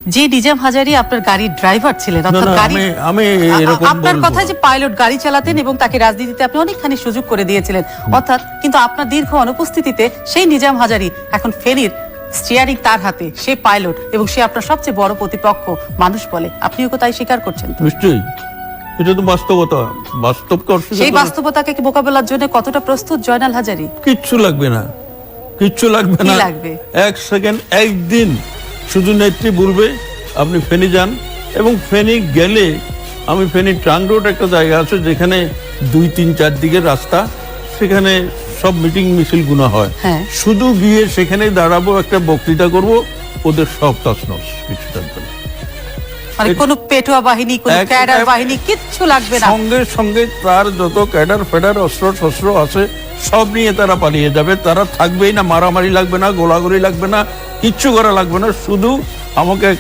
যে নিজাম হাজারি আপনার গাড়ির ড্রাইভার ছিলেন, অর্থাৎ গাড়ি আমি এরকম আপনার বলবো কথা যে পাইলট গাড়ি চালাতেন এবং তাকে রাজনীতিতে আপনি অনেকখানি সুযোগ করে দিয়েছিলেন, অর্থাৎ কিন্তু আপনার দীর্ঘ অনুপস্থিতিতে সেই নিজাম হাজারি এখন ফেরির স্টিয়ারিং তার হাতে, সে পাইলট এবং সে আপনার সবচেয়ে বড় প্রতিপক্ষ মানুষ বলে, আপনিও তো তাই স্বীকার করছেন। নিশ্চয়ই, এটা তো বাস্তবতা। বাস্তবকে সেই বাস্তবতাকে মোকাবেলার জন্য কতটা প্রস্তুত জয়নাল হাজারি? কিচ্ছু লাগবে না, কিচ্ছু লাগবে কি না। লাগবে? এক সেকেন্ড, একদিন শুধু নেত্রী বলবে আপনি ফেনী যান, এবং ফেনী গেলে আমি ফেনী ট্রাঙ্ক রোড একটা জায়গা আছে যেখানে 2, 3, 4 দিকের রাস্তা, সেখানে সব মিটিং মিছিল গুলো হয়। হ্যাঁ। শুধু গিয়ে সেখানে দাঁড়াবো, একটা বক্তৃতা করব, ওদের সব তছনছ, কিছু থাকবে না। মানে কোনো পেটোয়া বাহিনী, কোনো ক্যাডার বাহিনী কিচ্ছু লাগবে না। সঙ্গে সঙ্গে তার যত ক্যাডার ফেডার অস্ত্র শস্ত্র আছে সব নিয়ে তারা পালিয়ে যাবে। তারা থাকবেই না, মারামারি লাগবে না, গোলাগুলি লাগবে না, কিচ্ছু করা লাগবে না। শুধু আমাকে